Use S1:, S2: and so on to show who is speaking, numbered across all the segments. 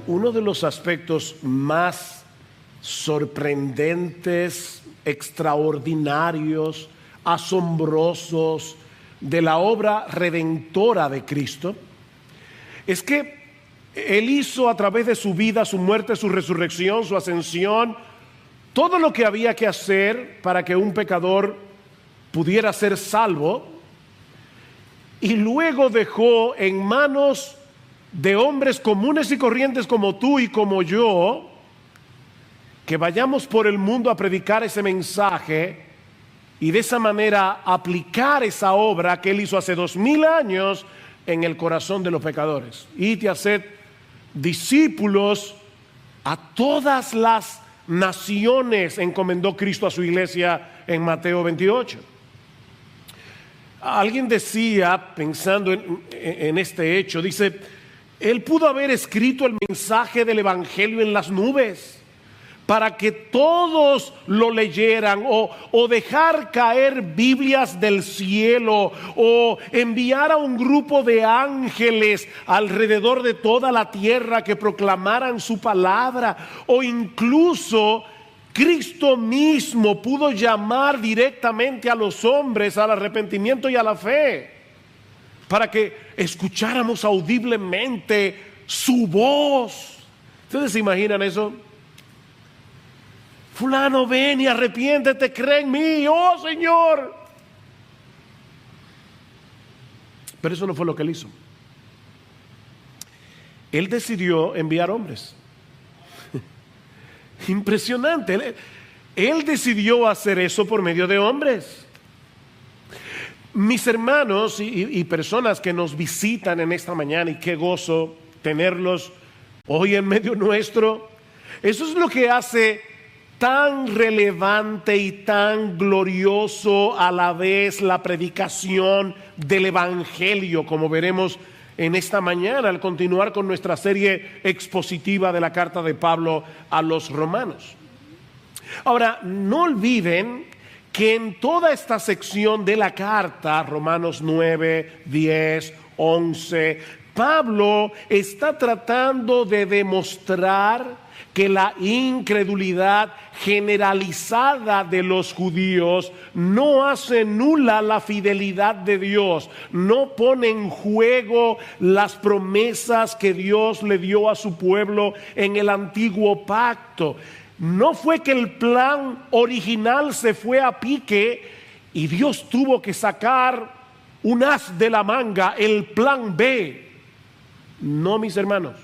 S1: Uno de los aspectos más sorprendentes, extraordinarios, asombrosos de la obra redentora de Cristo es que Él hizo a través de su vida, su muerte, su resurrección, su ascensión, todo lo que había que hacer para que un pecador pudiera ser salvo, y luego dejó en manos de hombres comunes y corrientes como tú y como yo, que vayamos por el mundo a predicar ese mensaje y de esa manera aplicar esa obra que Él hizo hace 2000 años en el corazón de los pecadores. Id y haced discípulos a todas las naciones, encomendó Cristo a su iglesia en Mateo 28. Alguien decía, pensando en este hecho, dice: Él pudo haber escrito el mensaje del Evangelio en las nubes para que todos lo leyeran, o dejar caer Biblias del cielo, o enviar a un grupo de ángeles alrededor de toda la tierra que proclamaran su palabra, o incluso Cristo mismo pudo llamar directamente a los hombres al arrepentimiento y a la fe, para que escucháramos audiblemente su voz. ¿Ustedes se imaginan eso? Fulano, ven y arrepiéntete, cree en mí, oh Señor. Pero eso no fue lo que Él hizo. Él decidió enviar hombres. Impresionante. Él decidió hacer eso por medio de hombres. Mis hermanos y personas que nos visitan en esta mañana, y qué gozo tenerlos hoy en medio nuestro. Eso es lo que hace tan relevante y tan glorioso a la vez la predicación del Evangelio, como veremos en esta mañana al continuar con nuestra serie expositiva de la carta de Pablo a los romanos. Ahora, no olviden que en toda esta sección de la carta, Romanos 9, 10, 11, Pablo está tratando de demostrar que la incredulidad generalizada de los judíos no hace nula la fidelidad de Dios, no pone en juego las promesas que Dios le dio a su pueblo en el antiguo pacto. No fue que el plan original se fue a pique y Dios tuvo que sacar un as de la manga, el plan B. No, mis hermanos.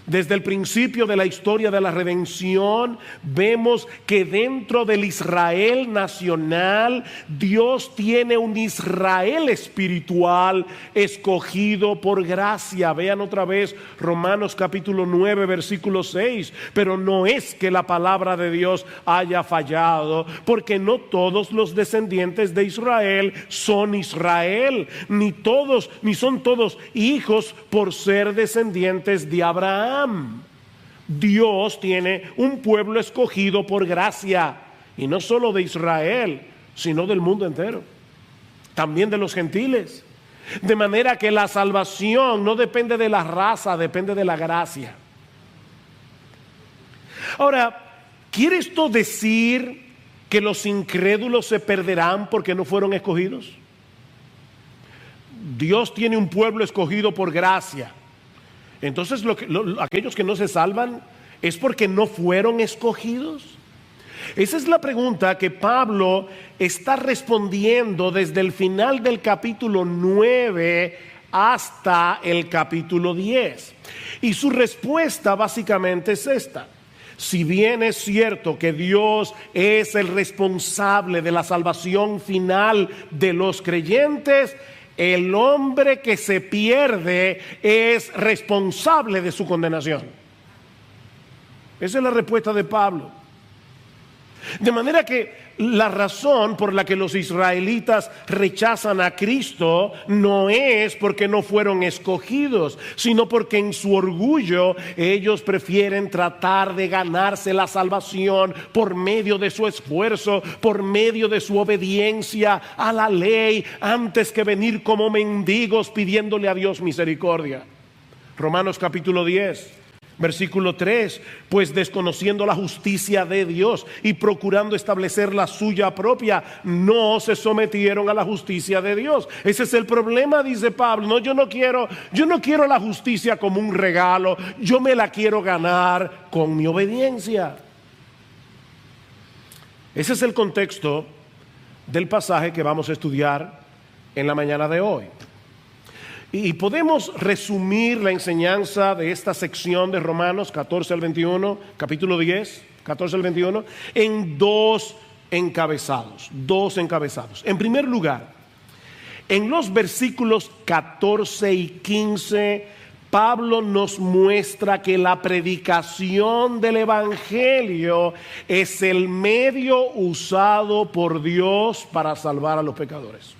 S1: Desde el principio de la historia de la redención, vemos que dentro del Israel nacional, Dios tiene un Israel espiritual escogido por gracia. Vean otra vez Romanos capítulo 9, versículo 6. Pero no es que la palabra de Dios haya fallado, porque no todos los descendientes de Israel son Israel, ni son todos hijos por ser descendientes de Abraham. Dios tiene un pueblo escogido por gracia, y no solo de Israel, sino del mundo entero, también de los gentiles. De manera que la salvación no depende de la raza, depende de la gracia. Ahora, ¿quiere esto decir que los incrédulos se perderán porque no fueron escogidos? Dios tiene un pueblo escogido por gracia. Entonces, aquellos que no se salvan es porque no fueron escogidos. Esa es la pregunta que Pablo está respondiendo desde el final del capítulo 9 hasta el capítulo 10. Y su respuesta básicamente es esta: si bien es cierto que Dios es el responsable de la salvación final de los creyentes, el hombre que se pierde es responsable de su condenación. Esa es la respuesta de Pablo. De manera que la razón por la que los israelitas rechazan a Cristo no es porque no fueron escogidos, sino porque en su orgullo ellos prefieren tratar de ganarse la salvación por medio de su esfuerzo, por medio de su obediencia a la ley, antes que venir como mendigos pidiéndole a Dios misericordia. Romanos capítulo 10, Versículo 3, pues desconociendo la justicia de Dios y procurando establecer la suya propia, no se sometieron a la justicia de Dios. Ese es el problema, dice Pablo. No, yo no quiero la justicia como un regalo, yo me la quiero ganar con mi obediencia. Ese es el contexto del pasaje que vamos a estudiar en la mañana de hoy. Y podemos resumir la enseñanza de esta sección de Romanos 14 al 21, capítulo 10, 14 al 21, en dos encabezados. En primer lugar, en los versículos 14 y 15, Pablo nos muestra que la predicación del Evangelio es el medio usado por Dios para salvar a los pecadores.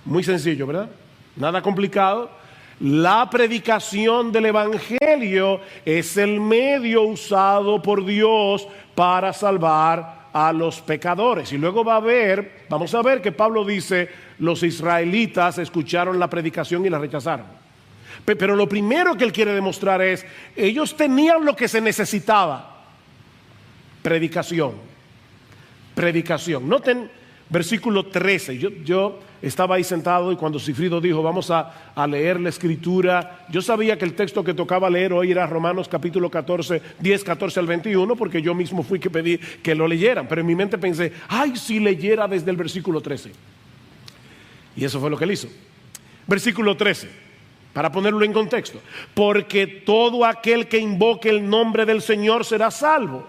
S1: Muy sencillo, ¿verdad? Nada complicado. La predicación del Evangelio es el medio usado por Dios para salvar a los pecadores. Y luego vamos a ver que Pablo dice, los israelitas escucharon la predicación y la rechazaron. Pero lo primero que él quiere demostrar es, ellos tenían lo que se necesitaba. Predicación. Noten versículo 13. Yo estaba ahí sentado y cuando Cifrido dijo vamos a leer la escritura, yo sabía que el texto que tocaba leer hoy era Romanos capítulo 14, 10, 14 al 21, porque yo mismo fui que pedí que lo leyeran, pero en mi mente pensé, ay, si leyera desde el versículo 13. Y eso fue lo que él hizo. Versículo 13, para ponerlo en contexto, porque todo aquel que invoque el nombre del Señor será salvo.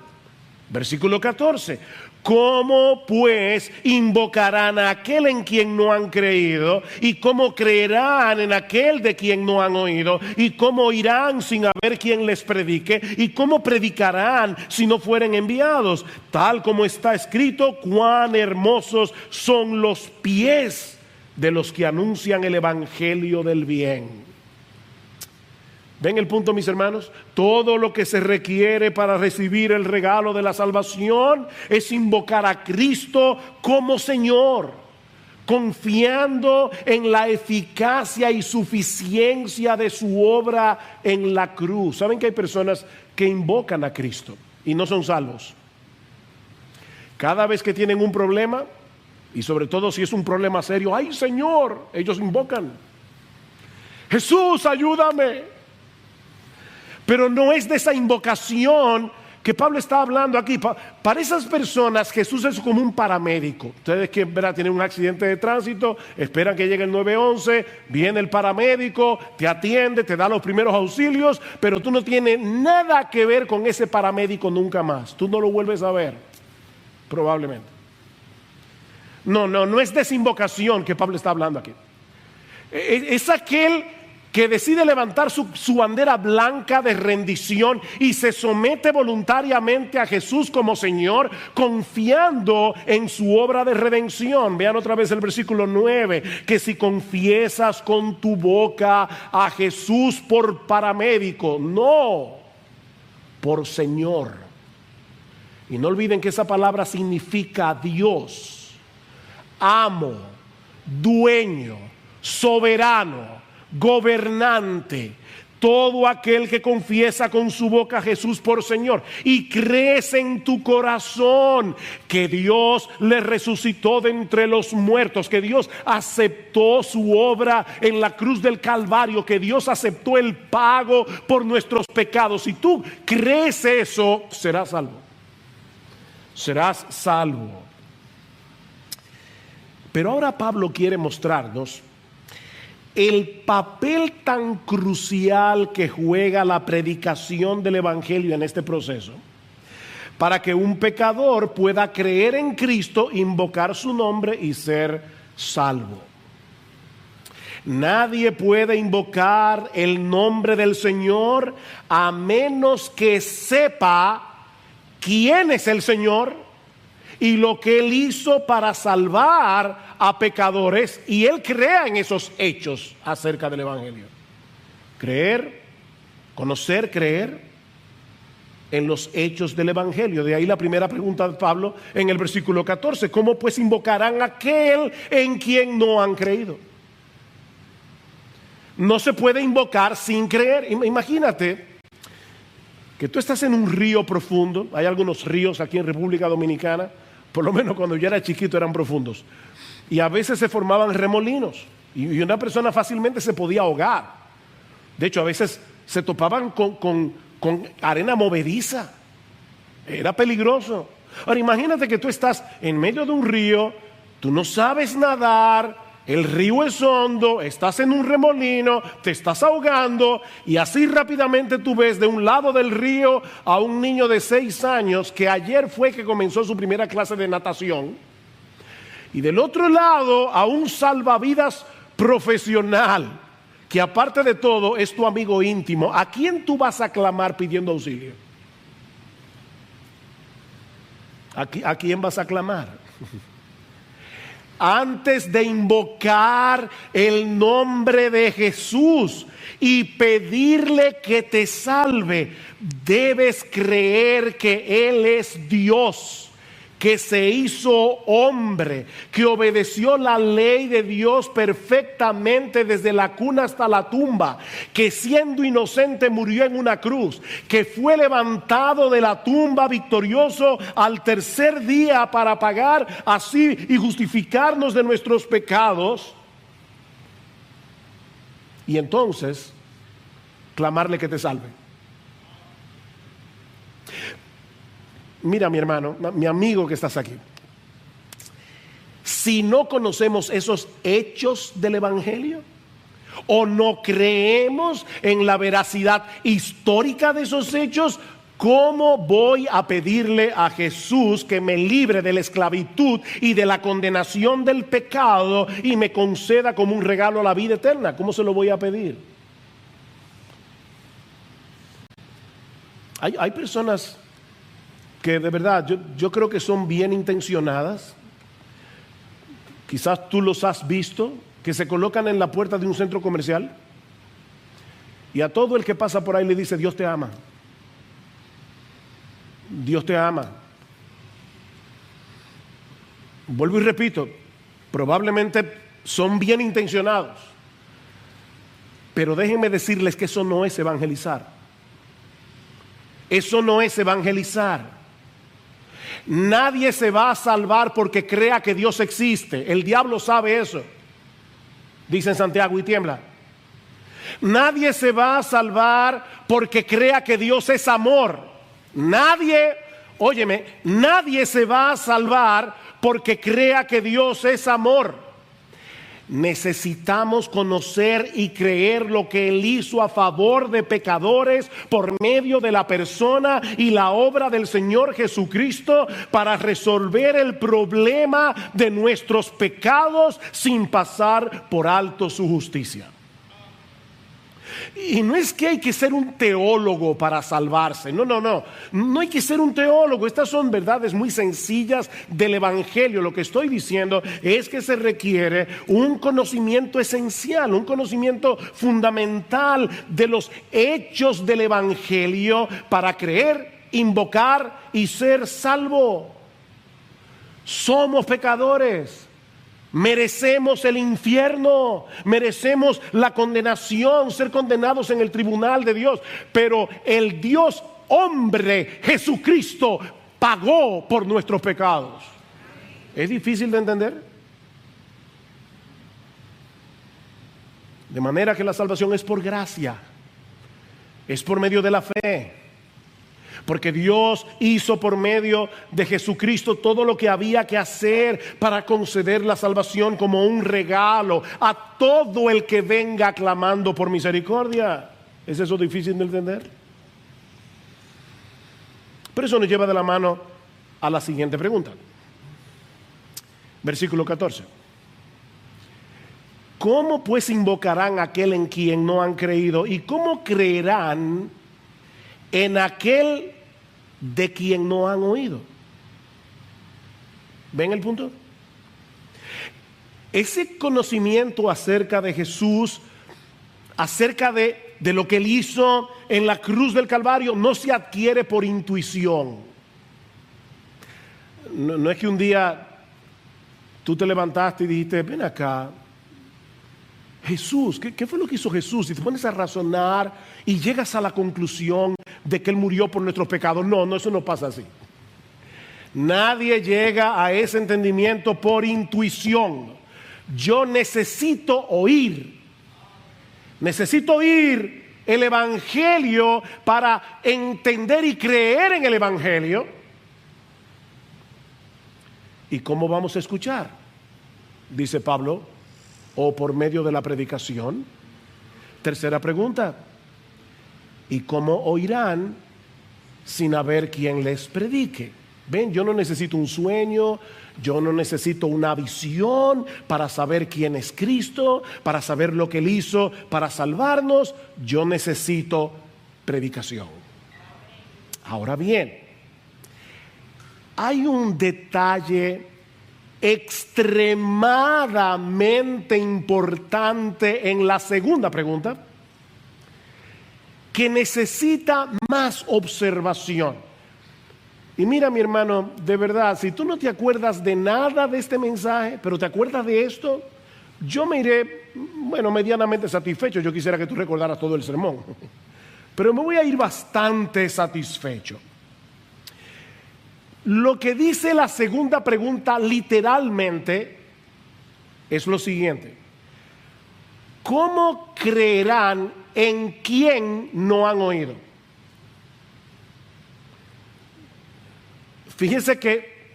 S1: Versículo 14, ¿cómo pues invocarán a aquel en quien no han creído? ¿Y cómo creerán en aquel de quien no han oído? ¿Y cómo oirán sin haber quien les predique? ¿Y cómo predicarán si no fueren enviados? Tal como está escrito, cuán hermosos son los pies de los que anuncian el evangelio del bien. ¿Ven el punto, mis hermanos? Todo lo que se requiere para recibir el regalo de la salvación es invocar a Cristo como Señor, confiando en la eficacia y suficiencia de su obra en la cruz. ¿Saben que hay personas que invocan a Cristo y no son salvos? Cada vez que tienen un problema, y sobre todo si es un problema serio, ¡ay, Señor! Ellos invocan. Jesús, ayúdame. Pero no es de esa invocación que Pablo está hablando aquí. Para esas personas Jesús es como un paramédico. Ustedes que tienen un accidente de tránsito, esperan que llegue el 911, viene el paramédico, te atiende, te da los primeros auxilios, pero tú no tienes nada que ver con ese paramédico nunca más. Tú no lo vuelves a ver, probablemente. No es de esa invocación que Pablo está hablando aquí. Es aquel que decide levantar su bandera blanca de rendición y se somete voluntariamente a Jesús como Señor, confiando en su obra de redención. Vean otra vez el versículo 9, que si confiesas con tu boca a Jesús por paramédico, no por Señor. Y no olviden que esa palabra significa Dios, amo, dueño, soberano, gobernante. Todo aquel que confiesa con su boca a Jesús por Señor y crees en tu corazón que Dios le resucitó de entre los muertos, que Dios aceptó su obra en la cruz del Calvario, que Dios aceptó el pago por nuestros pecados. Si tú crees eso, serás salvo. Serás salvo. Pero ahora Pablo quiere mostrarnos el papel tan crucial que juega la predicación del evangelio en este proceso, para que un pecador pueda creer en Cristo, invocar su nombre y ser salvo. Nadie puede invocar el nombre del Señor a menos que sepa quién es el Señor y lo que Él hizo para salvar a pecadores, y Él crea en esos hechos acerca del evangelio. Creer, conocer, creer en los hechos del evangelio. De ahí la primera pregunta de Pablo en el versículo 14. ¿Cómo pues invocarán a aquel en quien no han creído? No se puede invocar sin creer. Imagínate que tú estás en un río profundo. Hay algunos ríos aquí en República Dominicana, por lo menos cuando yo era chiquito eran profundos, y a veces se formaban remolinos y una persona fácilmente se podía ahogar. De hecho, a veces se topaban con arena movediza. Era peligroso. Ahora imagínate que tú estás en medio de un río, tú no sabes nadar, el río es hondo, estás en un remolino, te estás ahogando, y así rápidamente tú ves de un lado del río a un niño de 6 años que ayer fue que comenzó su primera clase de natación, y del otro lado a un salvavidas profesional que aparte de todo es tu amigo íntimo. ¿A quién tú vas a clamar pidiendo auxilio? ¿A quién vas a clamar? Antes de invocar el nombre de Jesús y pedirle que te salve, debes creer que Él es Dios, que se hizo hombre, que obedeció la ley de Dios perfectamente desde la cuna hasta la tumba, que siendo inocente murió en una cruz, que fue levantado de la tumba victorioso al tercer día para pagar así y justificarnos de nuestros pecados, y entonces clamarle que te salve. Mira, mi hermano, mi amigo que estás aquí, si no conocemos esos hechos del Evangelio o no creemos en la veracidad histórica de esos hechos, ¿cómo voy a pedirle a Jesús que me libre de la esclavitud y de la condenación del pecado y me conceda como un regalo la vida eterna? ¿Cómo se lo voy a pedir? Hay personas que de verdad yo creo que son bien intencionadas. Quizás tú los has visto, que se colocan en la puerta de un centro comercial y a todo el que pasa por ahí le dice: Dios te ama, Dios te ama. Vuelvo y repito, probablemente son bien intencionados, pero déjenme decirles que eso no es evangelizar. Eso no es evangelizar. Nadie se va a salvar porque crea que Dios existe. El diablo sabe eso. Dice en Santiago y tiembla. Nadie se va a salvar porque crea que Dios es amor. Nadie, óyeme, nadie se va a salvar porque crea que Dios es amor. Necesitamos conocer y creer lo que Él hizo a favor de pecadores por medio de la persona y la obra del Señor Jesucristo para resolver el problema de nuestros pecados sin pasar por alto su justicia. Y no es que hay que ser un teólogo para salvarse, no hay que ser un teólogo. Estas son verdades muy sencillas del Evangelio. Lo que estoy diciendo es que se requiere un conocimiento esencial, un conocimiento fundamental de los hechos del Evangelio para creer, invocar y ser salvo. Somos pecadores. Merecemos el infierno, merecemos la condenación, ser condenados en el tribunal de Dios. Pero el Dios hombre, Jesucristo, pagó por nuestros pecados. ¿Es difícil de entender? De manera que la salvación es por gracia, es por medio de la fe. Porque Dios hizo por medio de Jesucristo todo lo que había que hacer para conceder la salvación como un regalo a todo el que venga clamando por misericordia. ¿Es eso difícil de entender? Pero eso nos lleva de la mano a la siguiente pregunta. Versículo 14. ¿Cómo pues invocarán a aquel en quien no han creído? ¿Y cómo creerán en aquel de quien no han oído? ¿Ven el punto? Ese conocimiento acerca de Jesús, acerca de lo que Él hizo en la cruz del Calvario, no se adquiere por intuición. No es que un día tú te levantaste y dijiste: ven acá, Jesús, ¿qué fue lo que hizo Jesús? Si te pones a razonar y llegas a la conclusión de que Él murió por nuestros pecados, no, eso no pasa así. Nadie llega a ese entendimiento por intuición. Yo necesito oír el Evangelio para entender y creer en el Evangelio. ¿Y cómo vamos a escuchar? Dice Pablo, o por medio de la predicación. Tercera pregunta, ¿y cómo oirán sin haber quien les predique? Ven, yo no necesito un sueño, yo no necesito una visión para saber quién es Cristo, para saber lo que Él hizo para salvarnos. Yo necesito predicación. Ahora bien, hay un detalle extremadamente importante en la segunda pregunta que necesita más observación. Y mira, mi hermano, de verdad, si tú no te acuerdas de nada de este mensaje, pero te acuerdas de esto, yo me iré, medianamente satisfecho. Yo quisiera que tú recordaras todo el sermón, pero me voy a ir bastante satisfecho. Lo que dice la segunda pregunta literalmente es lo siguiente: ¿cómo creerán en quien no han oído? Fíjense que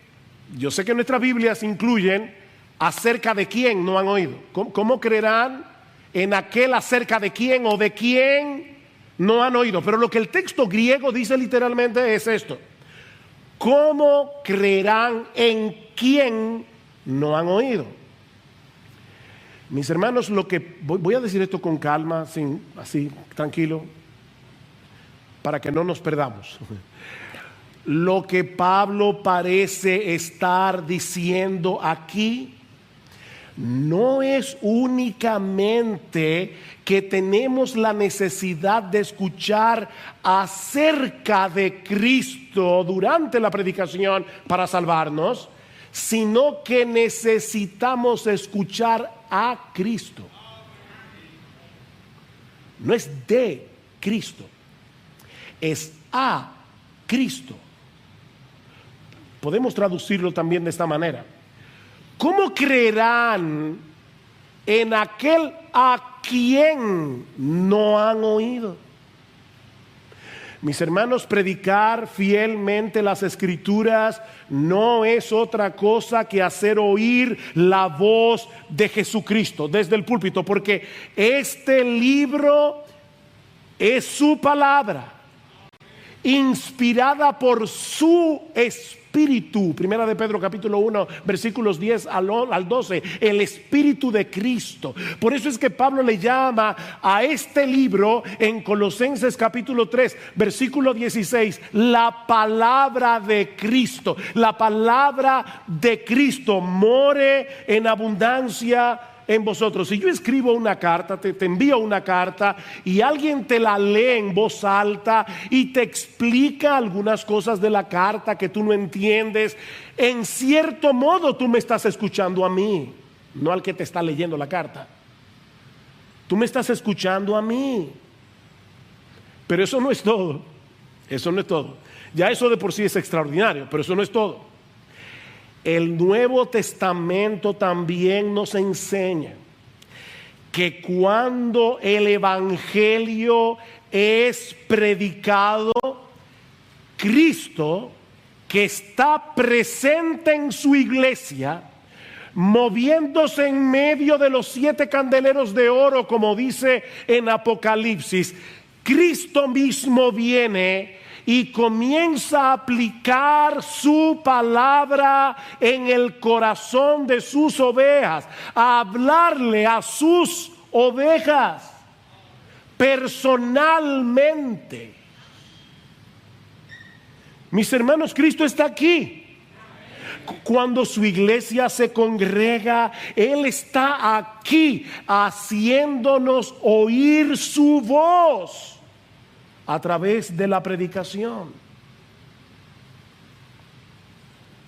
S1: yo sé que nuestras Biblias incluyen acerca de quién no han oído. ¿Cómo creerán en aquel acerca de quién o de quién no han oído? Pero lo que el texto griego dice literalmente es esto: ¿cómo creerán en quién no han oído? Mis hermanos, lo que voy a decir esto con calma, así tranquilo, para que no nos perdamos. Lo que Pablo parece estar diciendo aquí no es únicamente que tenemos la necesidad de escuchar acerca de Cristo durante la predicación para salvarnos, sino que necesitamos escuchar a Cristo. No es de Cristo, es a Cristo. Podemos traducirlo también de esta manera: ¿cómo creerán en aquel a quien no han oído? Mis hermanos, predicar fielmente las Escrituras no es otra cosa que hacer oír la voz de Jesucristo desde el púlpito, porque este libro es su palabra, inspirada por su Espíritu. Primera de Pedro capítulo 1 versículos 10 al 12, el Espíritu de Cristo. Por eso es que Pablo le llama a este libro en Colosenses capítulo 3 versículo 16 la palabra de Cristo. La palabra de Cristo more en abundancia en vosotros. Si yo escribo una carta, te envío una carta y alguien te la lee en voz alta y te explica algunas cosas de la carta que tú no entiendes, en cierto modo tú me estás escuchando a mí, no al que te está leyendo la carta. Tú me estás escuchando a mí. Pero eso no es todo. Eso no es todo. Ya eso de por sí es extraordinario, pero eso no es todo. El Nuevo Testamento también nos enseña que cuando el Evangelio es predicado, Cristo, que está presente en su iglesia, moviéndose en medio de los 7 candeleros de oro, como dice en Apocalipsis, Cristo mismo viene y comienza a aplicar su palabra en el corazón de sus ovejas, a hablarle a sus ovejas personalmente. Mis hermanos, Cristo está aquí. Cuando su iglesia se congrega, Él está aquí haciéndonos oír su voz a través de la predicación.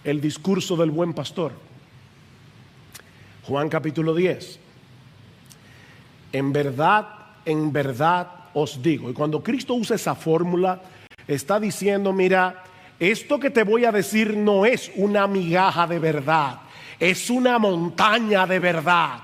S1: El discurso del buen pastor, Juan capítulo 10. en verdad os digo. Y cuando Cristo usa esa fórmula, está diciendo, mira, esto que te voy a decir no es una migaja de verdad, es una montaña de verdad.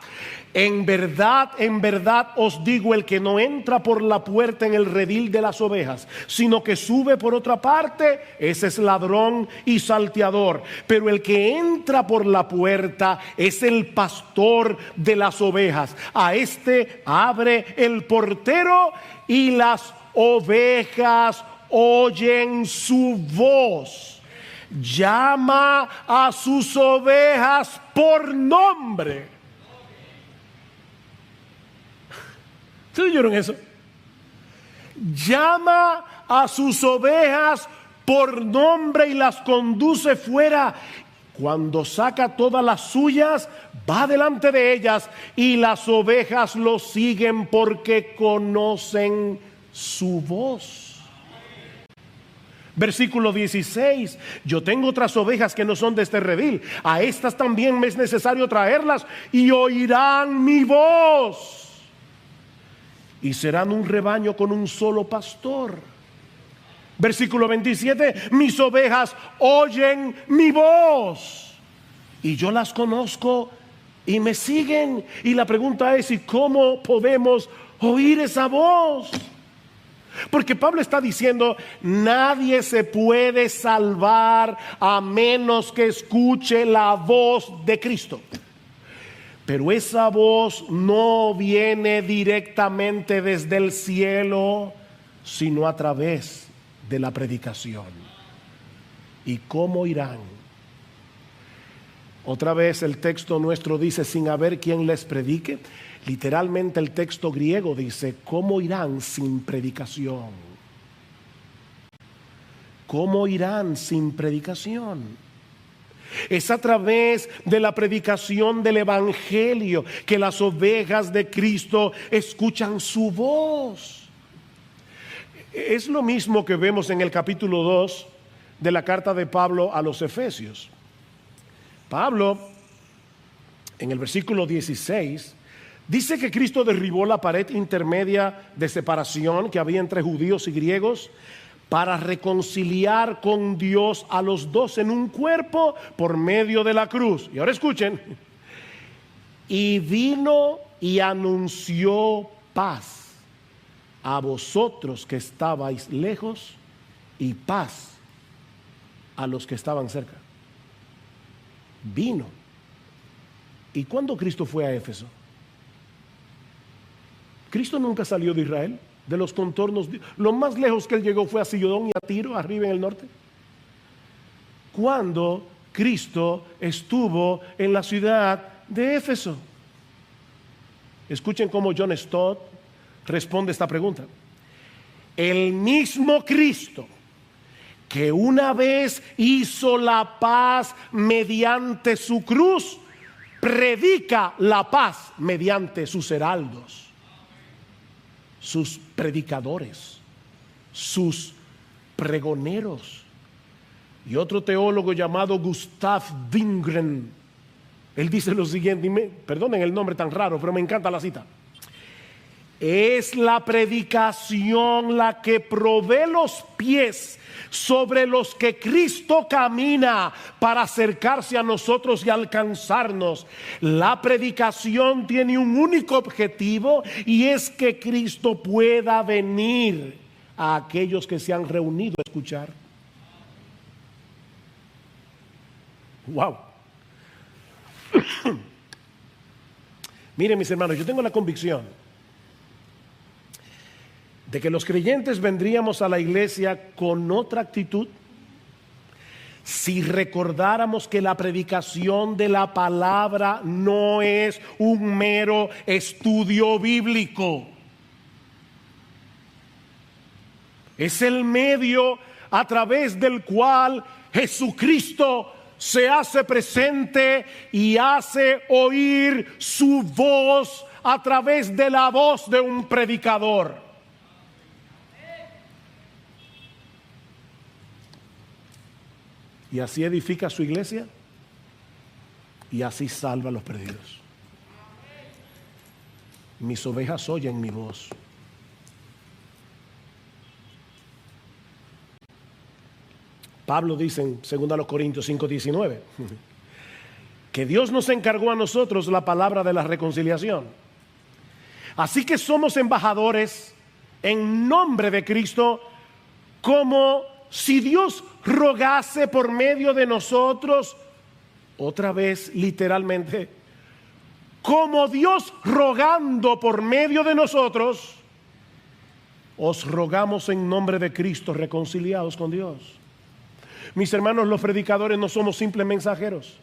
S1: En verdad os digo, el que no entra por la puerta en el redil de las ovejas, sino que sube por otra parte, ese es ladrón y salteador. Pero el que entra por la puerta es el pastor de las ovejas. A este abre el portero y las ovejas oyen su voz. Llama a sus ovejas por nombre. ¿Ustedes oyeron eso? Llama a sus ovejas por nombre y las conduce fuera. Cuando saca todas las suyas, va delante de ellas y las ovejas lo siguen porque conocen su voz. Versículo 16, yo tengo otras ovejas que no son de este redil, a estas también me es necesario traerlas y oirán mi voz. Y serán un rebaño con un solo pastor. Versículo 27, mis ovejas oyen mi voz y yo las conozco y me siguen. Y la pregunta es, ¿y cómo podemos oír esa voz? Porque Pablo está diciendo, nadie se puede salvar a menos que escuche la voz de Cristo. Pero esa voz no viene directamente desde el cielo, sino a través de la predicación. ¿Y cómo irán? Otra vez el texto nuestro dice, sin haber quien les predique. Literalmente el texto griego dice, ¿cómo irán sin predicación? ¿Cómo irán sin predicación? Es a través de la predicación del evangelio que las ovejas de Cristo escuchan su voz. Es lo mismo que vemos en el capítulo 2 de la carta de Pablo a los Efesios. Pablo, en el versículo 16, dice que Cristo derribó la pared intermedia de separación que había entre judíos y griegos para reconciliar con Dios a los dos en un cuerpo por medio de la cruz. Y ahora escuchen, y vino y anunció paz a vosotros que estabais lejos y paz a los que estaban cerca. Vino. ¿Y cuándo Cristo fue a Éfeso? Cristo nunca salió de Israel, de los contornos. Lo más lejos que él llegó fue a Sidón y a Tiro, arriba en el norte. Cuando Cristo estuvo en la ciudad de Éfeso. Escuchen cómo John Stott responde esta pregunta. El mismo Cristo que una vez hizo la paz mediante su cruz, predica la paz mediante sus heraldos, sus predicadores, sus pregoneros. Y otro teólogo llamado Gustav Wingren, él dice lo siguiente, perdonen el nombre tan raro, pero me encanta la cita. Es la predicación la que provee los pies sobre los que Cristo camina para acercarse a nosotros y alcanzarnos. La predicación tiene un único objetivo y es que Cristo pueda venir a aquellos que se han reunido a escuchar. Wow. Miren, mis hermanos, yo tengo la convicción de que los creyentes vendríamos a la iglesia con otra actitud si recordáramos que la predicación de la palabra no es un mero estudio bíblico. Es el medio a través del cual Jesucristo se hace presente y hace oír su voz a través de la voz de un predicador. Y así edifica su iglesia y así salva a los perdidos. mis ovejas oyen mi voz. Pablo dice en 2 Corintios 5:19 que Dios nos encargó a nosotros la palabra de la reconciliación. Así que somos embajadores en nombre de Cristo, como si Dios rogase por medio de nosotros, otra vez literalmente, como Dios rogando por medio de nosotros, os rogamos en nombre de Cristo, reconciliados con Dios. Mis hermanos, los predicadores no somos simples mensajeros.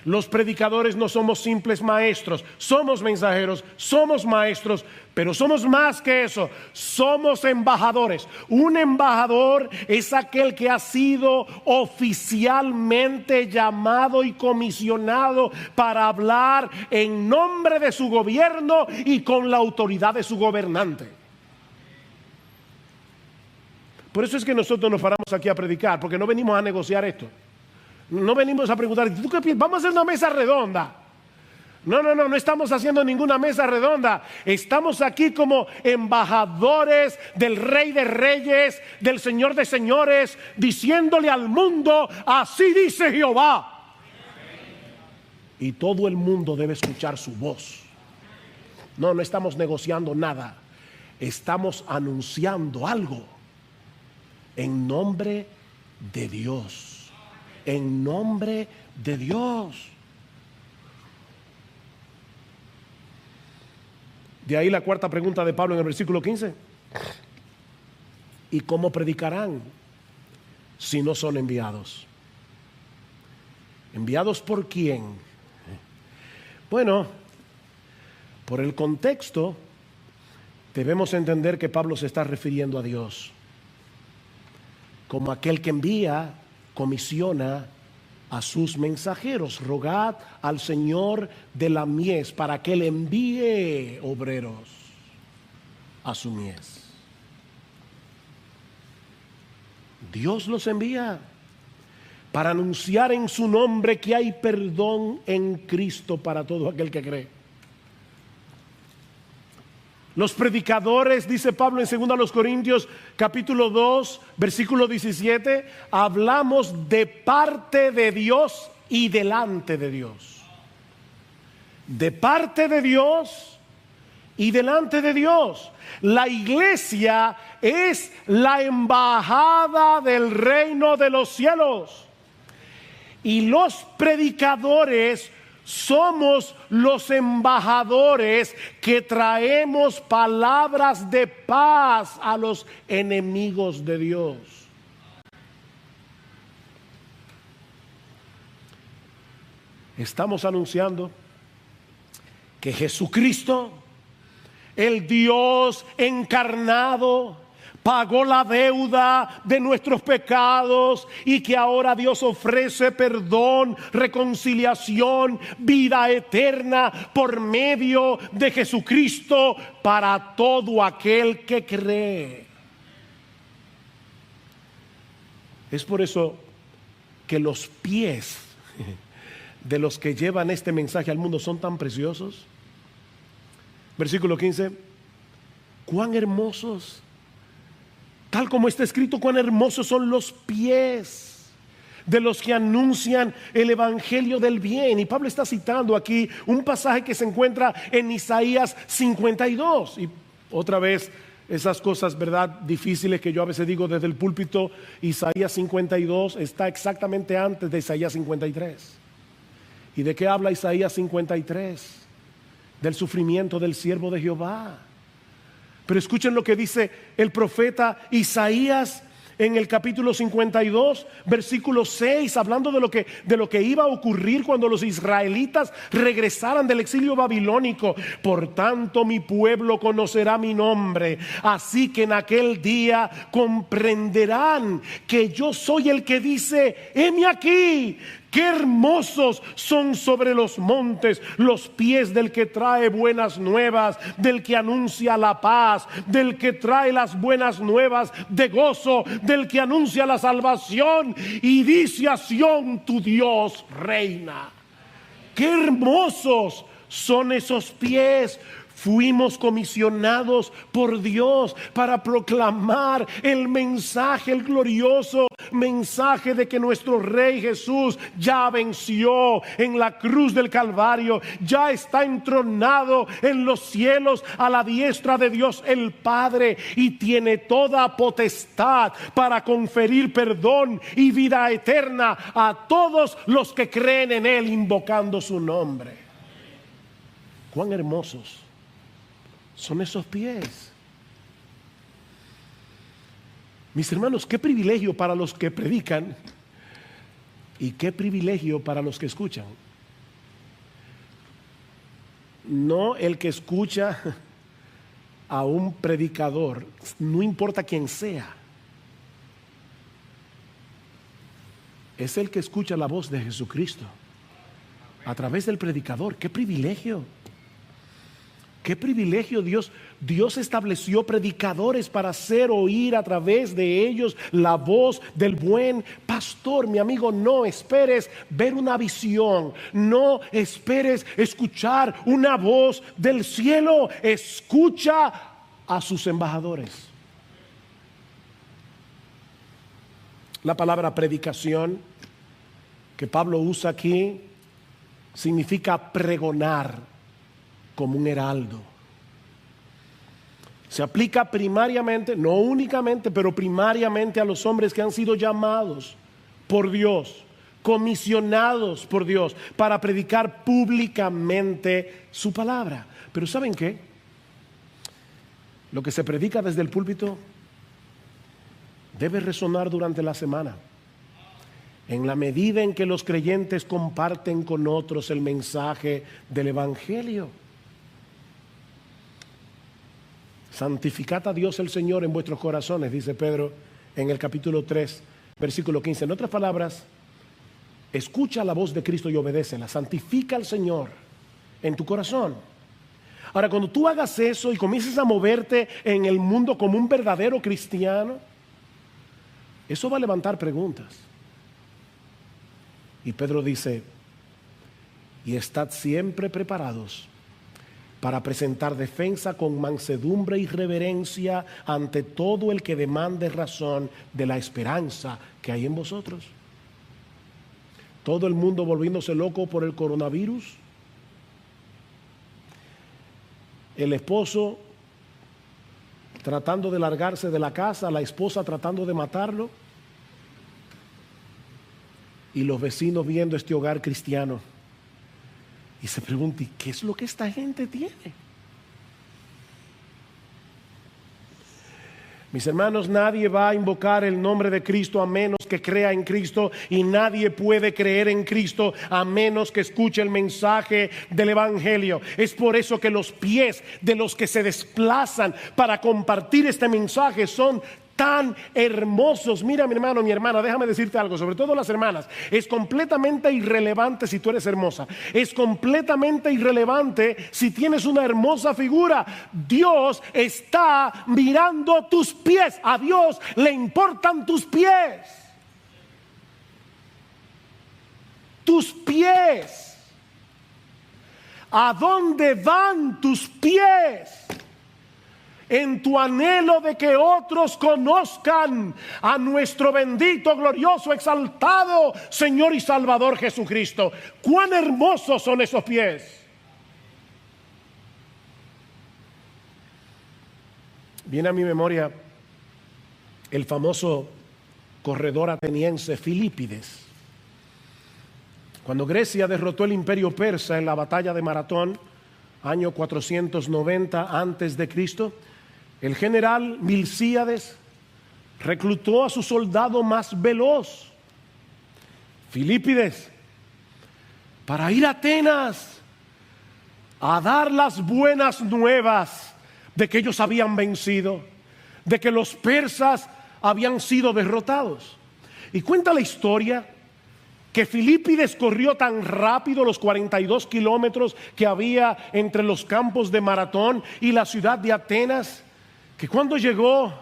S1: Los predicadores no somos simples maestros. Somos mensajeros, somos maestros, pero somos más que eso. Somos embajadores. Un embajador es aquel que ha sido oficialmente llamado y comisionado para hablar en nombre de su gobierno y con la autoridad de su gobernante. Por eso es que nosotros nos paramos aquí a predicar, porque no venimos a negociar esto. No venimos a preguntar, ¿tú qué piensas? Vamos a hacer una mesa redonda. No estamos haciendo ninguna mesa redonda. Estamos aquí como embajadores del Rey de Reyes, del Señor de Señores, diciéndole al mundo, así dice Jehová. Y todo el mundo debe escuchar su voz. No estamos negociando nada. Estamos anunciando algo en nombre de Dios. En nombre de Dios. De ahí la cuarta pregunta de Pablo en el versículo 15. ¿Y cómo predicarán si no son enviados? ¿Enviados por quién? Bueno, por el contexto debemos entender que Pablo se está refiriendo a Dios como aquel que envía, comisiona a sus mensajeros. Rogad al Señor de la mies para que Él envíe obreros a su mies. Dios los envía para anunciar en su nombre que hay perdón en Cristo para todo aquel que cree. Los predicadores, dice Pablo en 2 Corintios capítulo 2, versículo 17, hablamos de parte de Dios y delante de Dios. De parte de Dios y delante de Dios. La iglesia es la embajada del reino de los cielos. Y los predicadores somos los embajadores que traemos palabras de paz a los enemigos de Dios. Estamos anunciando que Jesucristo, el Dios encarnado, pagó la deuda de nuestros pecados y que ahora Dios ofrece perdón, reconciliación, vida eterna por medio de Jesucristo para todo aquel que cree. Es por eso que los pies de los que llevan este mensaje al mundo son tan preciosos. Versículo 15. Cuán hermosos, tal como está escrito, cuán hermosos son los pies de los que anuncian el evangelio del bien. Y Pablo está citando aquí un pasaje que se encuentra en Isaías 52. Y otra vez, esas cosas, ¿verdad?, difíciles que yo a veces digo desde el púlpito. Isaías 52 está exactamente antes de Isaías 53. ¿Y de qué habla Isaías 53? Del sufrimiento del siervo de Jehová. Pero escuchen lo que dice el profeta Isaías en el capítulo 52, versículo 6, hablando de lo que iba a ocurrir cuando los israelitas regresaran del exilio babilónico. Por tanto, mi pueblo conocerá mi nombre, así que en aquel día comprenderán que yo soy el que dice: heme aquí. Qué hermosos son sobre los montes los pies del que trae buenas nuevas, del que anuncia la paz, del que trae las buenas nuevas de gozo, del que anuncia la salvación y dice a Sión: tu Dios reina. Qué hermosos son esos pies, Fuimos comisionados por Dios para proclamar el mensaje, el glorioso mensaje de que nuestro Rey Jesús ya venció en la cruz del Calvario, ya está entronado en los cielos a la diestra de Dios el Padre y tiene toda potestad para conferir perdón y vida eterna a todos los que creen en Él invocando su nombre. Cuán hermosos son esos pies. Mis hermanos, qué privilegio para los que predican y qué privilegio para los que escuchan. No el que escucha a un predicador, no importa quién sea, es el que escucha la voz de Jesucristo a través del predicador. ¡Qué privilegio! ¡Qué privilegio! Dios estableció predicadores para hacer oír a través de ellos la voz del buen pastor. Mi amigo, no esperes ver una visión, no esperes escuchar una voz del cielo. Escucha a sus embajadores. La palabra predicación que Pablo usa aquí significa pregonar como un heraldo. Se aplica primariamente, no únicamente, pero primariamente a los hombres que han sido llamados por Dios, comisionados por Dios para predicar públicamente su palabra. Pero ¿saben qué? Lo que se predica desde el púlpito debe resonar durante la semana, en la medida en que los creyentes comparten con otros el mensaje del Evangelio. Santificad a Dios el Señor en vuestros corazones, dice Pedro en el capítulo 3, versículo 15. En otras palabras, escucha la voz de Cristo y obedécela. Santifica al Señor en tu corazón. Ahora, cuando tú hagas eso y comiences a moverte en el mundo como un verdadero cristiano, eso va a levantar preguntas. Y Pedro dice, y estad siempre preparados para presentar defensa con mansedumbre y reverencia ante todo el que demande razón de la esperanza que hay en vosotros. Todo el mundo volviéndose loco por el coronavirus. El esposo tratando de largarse de la casa, la esposa tratando de matarlo, y los vecinos viendo este hogar cristiano y se preguntan, ¿qué es lo que esta gente tiene? Mis hermanos, nadie va a invocar el nombre de Cristo a menos que crea en Cristo, y nadie puede creer en Cristo a menos que escuche el mensaje del Evangelio. Es por eso que los pies de los que se desplazan para compartir este mensaje son tan hermosos. Mira, mi hermano, mi hermana, déjame decirte algo, sobre todo las hermanas. Es completamente irrelevante si tú eres hermosa. Es completamente irrelevante si tienes una hermosa figura. Dios está mirando tus pies. A Dios le importan tus pies. Tus pies. ¿A dónde van tus pies? En tu anhelo de que otros conozcan a nuestro bendito, glorioso, exaltado Señor y Salvador Jesucristo. ¡Cuán hermosos son esos pies! Viene a mi memoria el famoso corredor ateniense Filípides. Cuando Grecia derrotó el imperio persa en la batalla de Maratón, año 490 antes de Cristo, el general Milcíades reclutó a su soldado más veloz, Filípides, para ir a Atenas a dar las buenas nuevas de que ellos habían vencido, de que los persas habían sido derrotados. Y cuenta la historia que Filípides corrió tan rápido los 42 kilómetros que había entre los campos de Maratón y la ciudad de Atenas, que cuando llegó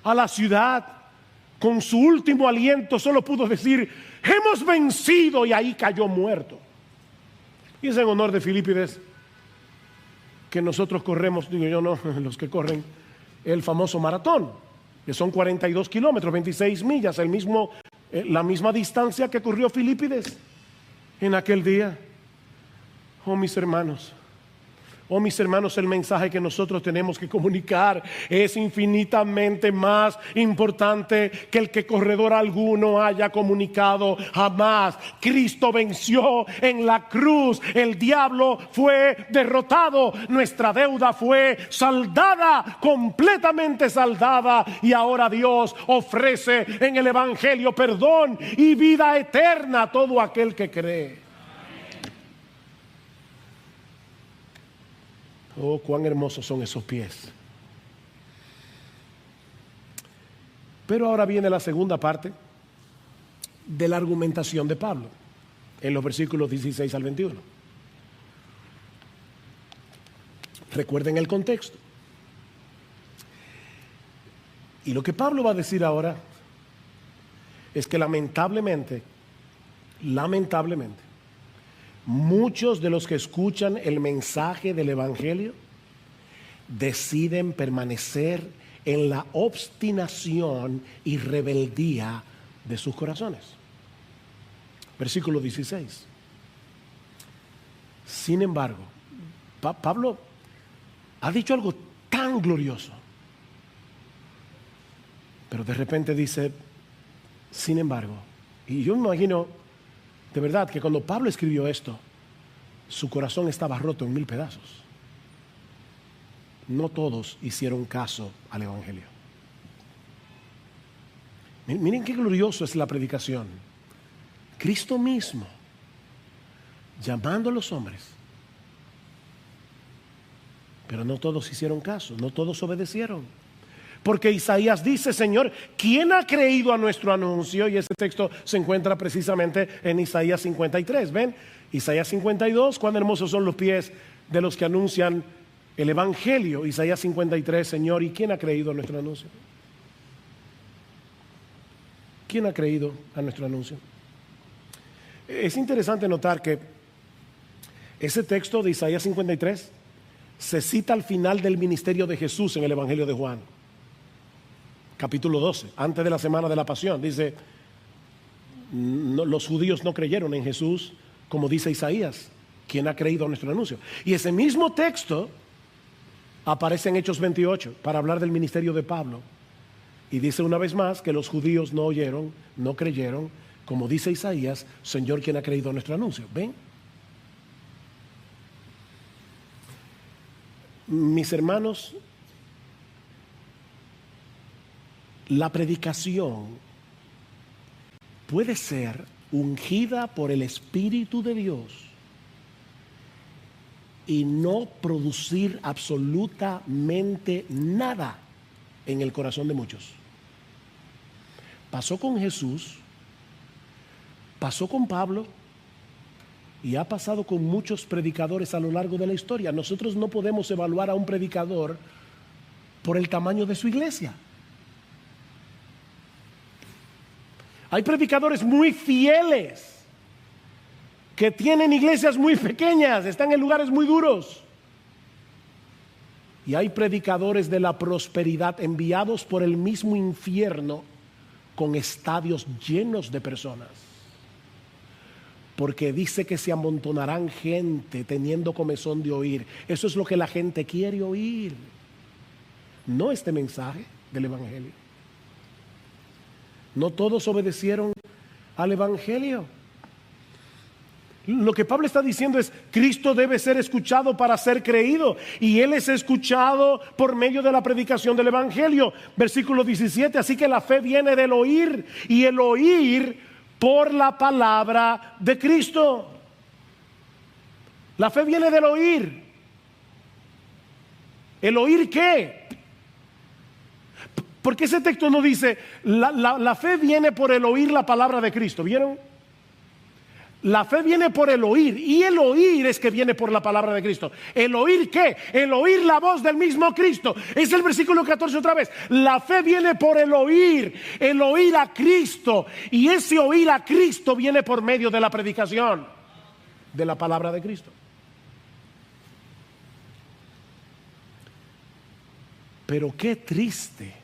S1: a la ciudad, con su último aliento solo pudo decir, hemos vencido, y ahí cayó muerto. Y es en honor de Filípides que nosotros corremos, digo yo no, los que corren el famoso maratón, que son 42 kilómetros, 26 millas, la misma distancia que corrió Filipides en aquel día. Oh mis hermanos, el mensaje que nosotros tenemos que comunicar es infinitamente más importante que el que corredor alguno haya comunicado jamás. Cristo venció en la cruz, el diablo fue derrotado, nuestra deuda fue saldada, completamente saldada, y ahora Dios ofrece en el Evangelio perdón y vida eterna a todo aquel que cree. Oh, cuán hermosos son esos pies. Pero ahora viene la segunda parte de la argumentación de Pablo, en los versículos 16 al 21. Recuerden el contexto. Y lo que Pablo va a decir ahora es que lamentablemente, muchos de los que escuchan el mensaje del Evangelio deciden permanecer en la obstinación y rebeldía de sus corazones. Versículo 16. Sin embargo, Pablo ha dicho algo tan glorioso, pero de repente dice, sin embargo, y yo me imagino de verdad que cuando Pablo escribió esto, su corazón estaba roto en 1000 pedazos. No todos hicieron caso al Evangelio. Miren qué glorioso es la predicación. Cristo mismo llamando a los hombres, pero no todos hicieron caso, no todos obedecieron. Porque Isaías dice, Señor, ¿quién ha creído a nuestro anuncio? Y ese texto se encuentra precisamente en Isaías 53. ¿Ven? Isaías 52, cuán hermosos son los pies de los que anuncian el Evangelio. Isaías 53, Señor, ¿y quién ha creído a nuestro anuncio? ¿Quién ha creído a nuestro anuncio? Es interesante notar que ese texto de Isaías 53 se cita al final del ministerio de Jesús en el Evangelio de Juan. Capítulo 12, antes de la semana de la pasión, dice, los judíos no creyeron en Jesús, como dice Isaías, ¿quién ha creído a nuestro anuncio? Y ese mismo texto aparece en Hechos 28 para hablar del ministerio de Pablo. Y dice una vez más que los judíos no oyeron, no creyeron, como dice Isaías, Señor, ¿quién ha creído a nuestro anuncio? ¿Ven? Mis hermanos, la predicación puede ser ungida por el Espíritu de Dios y no producir absolutamente nada en el corazón de muchos. Pasó con Jesús, pasó con Pablo y ha pasado con muchos predicadores a lo largo de la historia. Nosotros no podemos evaluar a un predicador por el tamaño de su iglesia. Hay predicadores muy fieles que tienen iglesias muy pequeñas, están en lugares muy duros. Y hay predicadores de la prosperidad enviados por el mismo infierno con estadios llenos de personas. Porque dice que se amontonarán gente teniendo comezón de oír. Eso es lo que la gente quiere oír. No este mensaje del Evangelio. No todos obedecieron al Evangelio. Lo que Pablo está diciendo es, Cristo debe ser escuchado para ser creído, y Él es escuchado por medio de la predicación del Evangelio. Versículo 17, así que la fe viene del oír, y el oír por la palabra de Cristo. La fe viene del oír. ¿El oír qué? Porque ese texto no dice, la fe viene por el oír la palabra de Cristo, ¿vieron? La fe viene por el oír, y el oír es que viene por la palabra de Cristo. ¿El oír qué? El oír la voz del mismo Cristo. Es el versículo 14 otra vez. La fe viene por el oír a Cristo, y ese oír a Cristo viene por medio de la predicación de la palabra de Cristo. Pero qué triste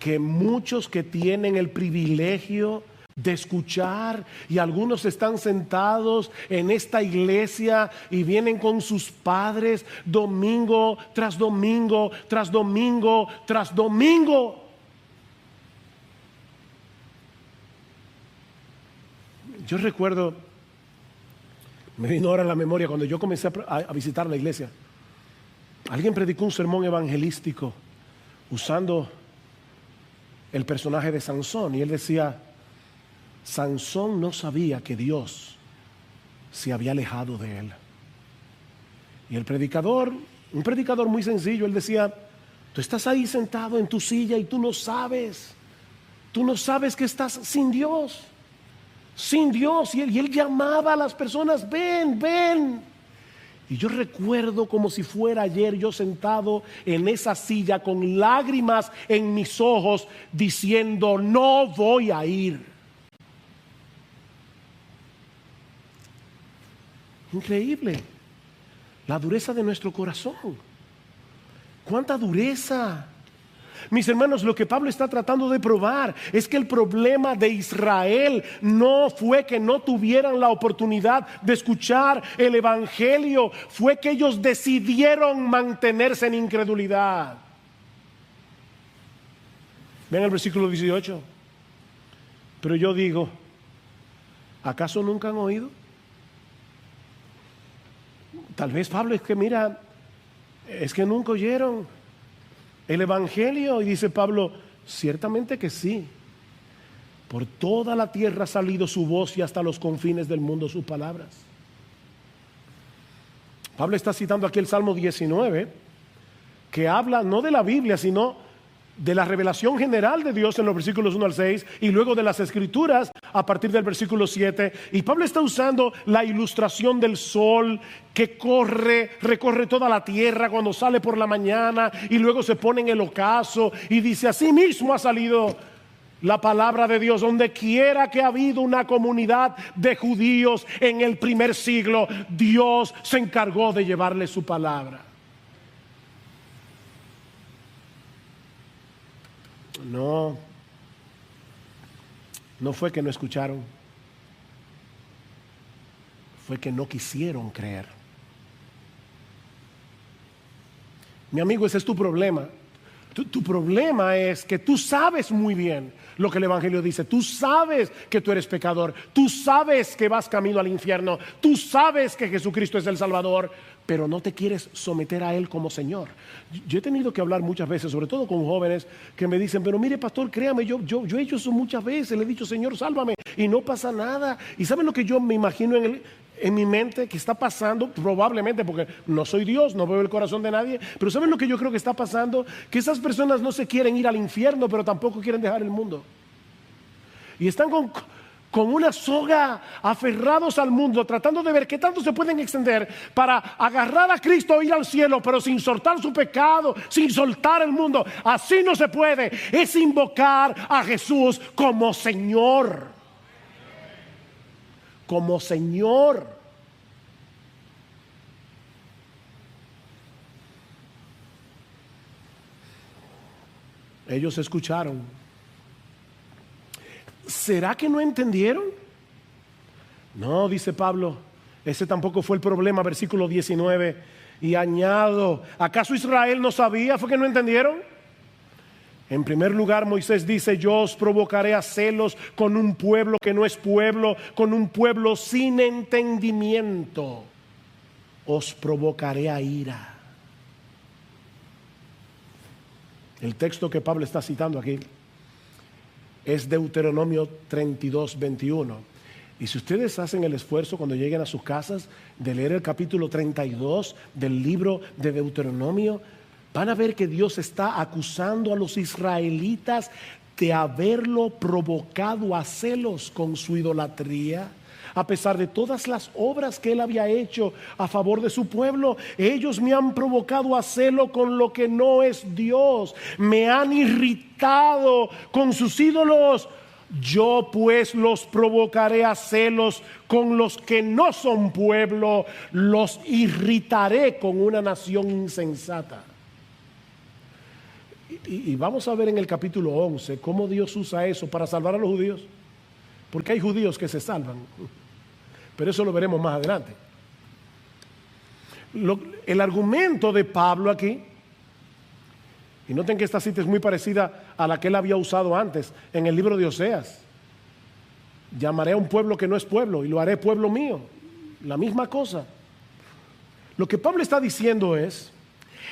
S1: que muchos que tienen el privilegio de escuchar, y algunos están sentados en esta iglesia y vienen con sus padres domingo tras domingo, tras domingo, tras domingo. Yo recuerdo, me vino ahora a la memoria cuando yo comencé a visitar la iglesia. Alguien predicó un sermón evangelístico usando el personaje de Sansón, y él decía: Sansón no sabía que Dios se había alejado de él. Y el predicador, un predicador muy sencillo, él decía: tú estás ahí sentado en tu silla y tú no sabes que estás sin Dios. Y él llamaba a las personas: ven, ven. Y yo recuerdo como si fuera ayer, yo sentado en esa silla con lágrimas en mis ojos, diciendo: no voy a ir. Increíble la dureza de nuestro corazón. ¡Cuánta dureza! Mis hermanos, lo que Pablo está tratando de probar es que el problema de Israel no fue que no tuvieran la oportunidad de escuchar el evangelio, fue que ellos decidieron mantenerse en incredulidad. Vean el versículo 18. Pero yo digo, ¿acaso nunca han oído? Tal vez Pablo es que mira, es que nunca oyeron el evangelio. Y dice Pablo: ciertamente que sí. Por toda la tierra ha salido su voz y hasta los confines del mundo sus palabras. Pablo está citando aquí el Salmo 19, que habla no de la Biblia, sino de la revelación general de Dios en los versículos 1 al 6 y luego de las escrituras a partir del versículo 7. Y Pablo está usando la ilustración del sol que recorre toda la tierra cuando sale por la mañana y luego se pone en el ocaso, y dice: así mismo ha salido la palabra de Dios donde quiera que ha habido una comunidad de judíos en el primer siglo. Dios se encargó de llevarle su palabra. No fue que no escucharon, fue que no quisieron creer. Mi amigo, ese es tu problema. Tu problema es que tú sabes muy bien lo que el evangelio dice. Tú sabes que tú eres pecador. Tú sabes que vas camino al infierno. Tú sabes que Jesucristo es el Salvador, pero no te quieres someter a Él como Señor. Yo he tenido que hablar muchas veces, sobre todo con jóvenes que me dicen: pero mire, pastor, créame, yo he hecho eso muchas veces. Le he dicho: Señor, sálvame, y no pasa nada. ¿Y saben lo que yo me imagino en mi mente que está pasando? Probablemente, porque no soy Dios, no veo el corazón de nadie, pero ¿saben lo que yo creo que está pasando? Que esas personas no se quieren ir al infierno, pero tampoco quieren dejar el mundo. Y están con una soga aferrados al mundo, tratando de ver qué tanto se pueden extender para agarrar a Cristo e ir al cielo, pero sin soltar su pecado, sin soltar el mundo. Así no se puede. Es invocar a Jesús como Señor. Como Señor. Ellos escucharon. ¿Será que no entendieron? No, dice Pablo, ese tampoco fue el problema. Versículo 19, y añado: ¿acaso Israel no sabía? ¿Fue que no entendieron? En primer lugar, Moisés dice: yo os provocaré a celos con un pueblo que no es pueblo, con un pueblo sin entendimiento. Os provocaré a ira. El texto que Pablo está citando aquí es Deuteronomio 32, 21. Y si ustedes hacen el esfuerzo cuando lleguen a sus casas de leer el capítulo 32 del libro de Deuteronomio, van a ver que Dios está acusando a los israelitas de haberlo provocado a celos con su idolatría. A pesar de todas las obras que él había hecho a favor de su pueblo, ellos me han provocado a celo con lo que no es Dios. Me han irritado con sus ídolos. Yo pues los provocaré a celos con los que no son pueblo. Los irritaré con una nación insensata. Y vamos a ver en el capítulo 11 cómo Dios usa eso para salvar a los judíos. Porque hay judíos que se salvan. Pero eso lo veremos más adelante. El argumento de Pablo aquí, y noten que esta cita es muy parecida a la que él había usado antes en el libro de Oseas. Llamaré a un pueblo que no es pueblo y lo haré pueblo mío. La misma cosa. Lo que Pablo está diciendo es,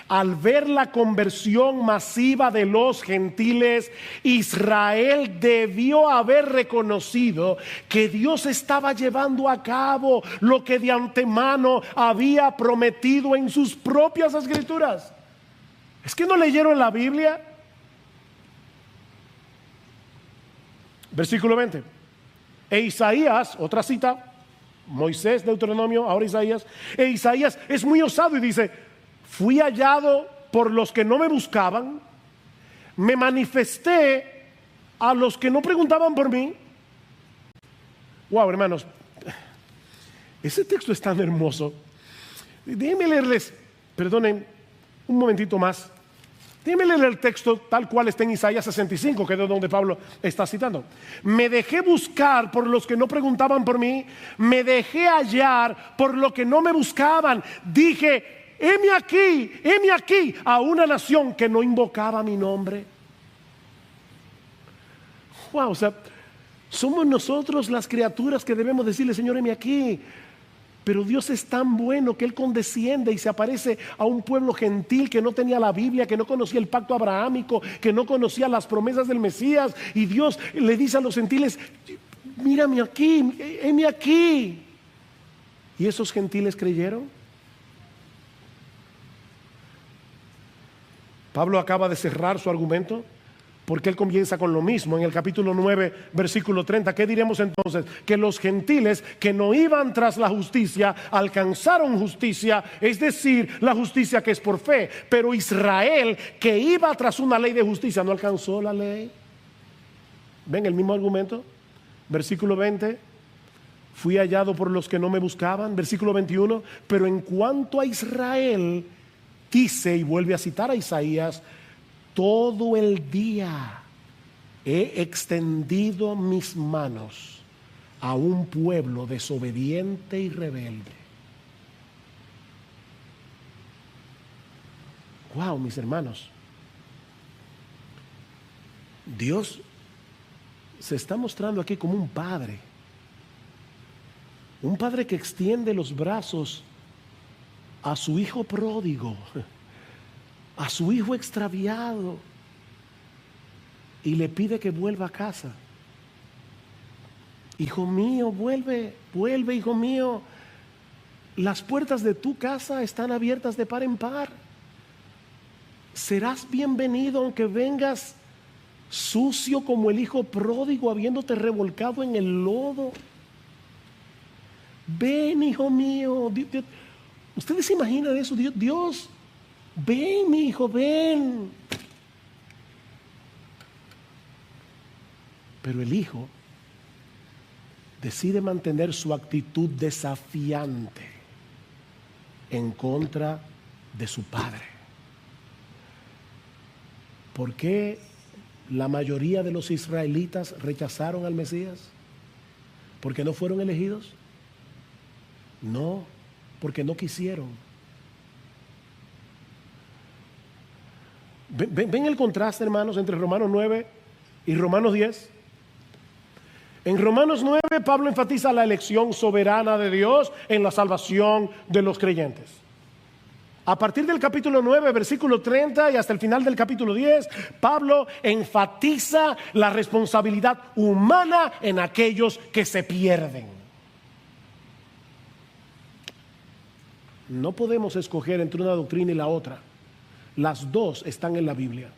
S1: al ver la conversión masiva de los gentiles, Israel debió haber reconocido que Dios estaba llevando a cabo lo que de antemano había prometido en sus propias escrituras. ¿Es que no leyeron la Biblia? Versículo 20. E Isaías, otra cita, Moisés, Deuteronomio, ahora Isaías. E Isaías es muy osado y dice: fui hallado por los que no me buscaban, me manifesté a los que no preguntaban por mí. Wow, hermanos, ese texto es tan hermoso. Déjenme leerles, perdonen un momentito más. Déjenme leer el texto tal cual está en Isaías 65, que es de donde Pablo está citando. Me dejé buscar por los que no preguntaban por mí, me dejé hallar por los que no me buscaban. Dije: heme aquí a una nación que no invocaba mi nombre. Wow, o sea, somos nosotros las criaturas que debemos decirle: Señor, heme aquí. Pero Dios es tan bueno que Él condesciende y se aparece a un pueblo gentil que no tenía la Biblia, que no conocía el pacto abrahámico, que no conocía las promesas del Mesías. Y Dios le dice a los gentiles: mírame aquí, heme aquí. ¿Y esos gentiles creyeron? Pablo acaba de cerrar su argumento, porque él comienza con lo mismo en el capítulo 9, versículo 30. ¿Qué diremos entonces? Que los gentiles que no iban tras la justicia alcanzaron justicia, es decir, la justicia que es por fe. Pero Israel, que iba tras una ley de justicia, no alcanzó la ley. ¿Ven el mismo argumento? Versículo 20. Fui hallado por los que no me buscaban. Versículo 21. Pero en cuanto a Israel, dice, y vuelve a citar a Isaías: todo el día he extendido mis manos a un pueblo desobediente y rebelde. Wow, mis hermanos. Dios se está mostrando aquí como un padre. Un padre que extiende los brazos a su hijo pródigo, a su hijo extraviado, y le pide que vuelva a casa. Hijo mío, vuelve, hijo mío. Las puertas de tu casa están abiertas de par en par. Serás bienvenido aunque vengas sucio como el hijo pródigo, habiéndote revolcado en el lodo. Ven, hijo mío. ¿Ustedes se imaginan eso? Dios, ven, mi hijo, ven. Pero el hijo decide mantener su actitud desafiante en contra de su padre. ¿Por qué la mayoría de los israelitas rechazaron al Mesías? ¿Porque no fueron elegidos? No, porque no quisieron. ¿Ven el contraste, hermanos, entre Romanos 9 y Romanos 10? En Romanos 9, Pablo enfatiza la elección soberana de Dios en la salvación de los creyentes. A partir del capítulo 9, versículo 30 y hasta el final del capítulo 10, Pablo enfatiza la responsabilidad humana en aquellos que se pierden. No podemos escoger entre una doctrina y la otra. Las dos están en la Biblia.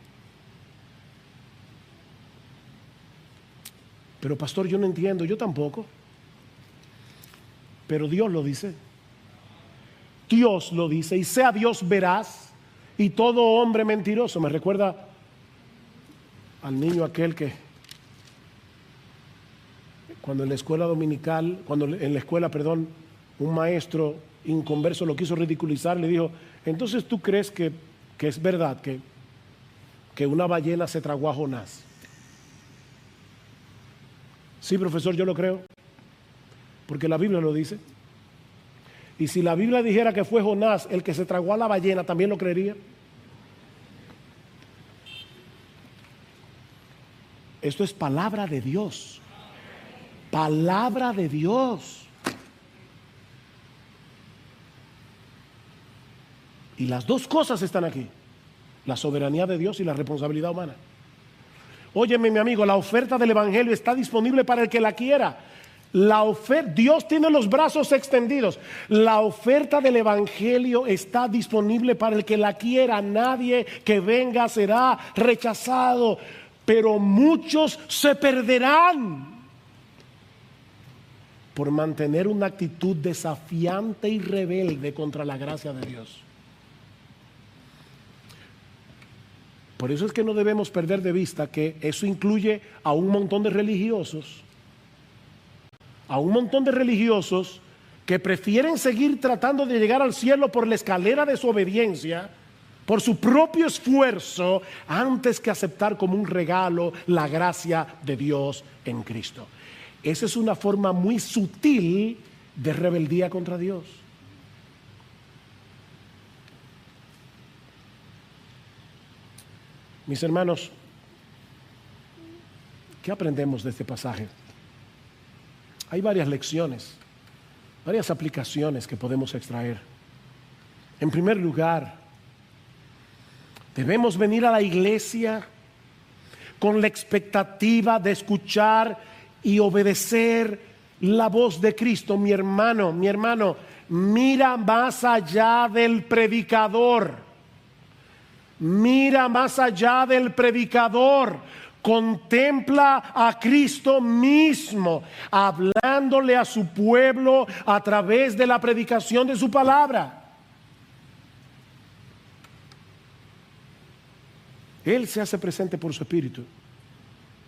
S1: Pero pastor, yo no entiendo, yo tampoco. Pero Dios lo dice. Dios lo dice, y sea Dios veraz y todo hombre mentiroso. Me recuerda al niño aquel que cuando en la escuela dominical, un maestro inconverso lo quiso ridiculizar, le dijo: entonces tú crees que es verdad, que que una ballena se tragó a Jonás. Sí, profesor, yo lo creo, porque la Biblia lo dice. Y si la Biblia dijera que fue Jonás el que se tragó a la ballena, ¿también lo creería? Esto es palabra de Dios. Palabra de Dios. Y las dos cosas están aquí: la soberanía de Dios y la responsabilidad humana. Óyeme, mi amigo, la oferta del Evangelio está disponible para el que la quiera. Dios tiene los brazos extendidos. La oferta del Evangelio está disponible para el que la quiera. Nadie que venga será rechazado, pero muchos se perderán por mantener una actitud desafiante y rebelde contra la gracia de Dios. Por eso es que no debemos perder de vista que eso incluye a un montón de religiosos, que prefieren seguir tratando de llegar al cielo por la escalera de su obediencia, por su propio esfuerzo, antes que aceptar como un regalo la gracia de Dios en Cristo. Esa es una forma muy sutil de rebeldía contra Dios. Mis hermanos, ¿qué aprendemos de este pasaje? Hay varias lecciones, varias aplicaciones que podemos extraer. En primer lugar, debemos venir a la iglesia con la expectativa de escuchar y obedecer la voz de Cristo. Mi hermano, mira más allá del predicador. Mira más allá del predicador. Contempla a Cristo mismo hablándole a su pueblo a través de la predicación de su palabra. Él se hace presente por su Espíritu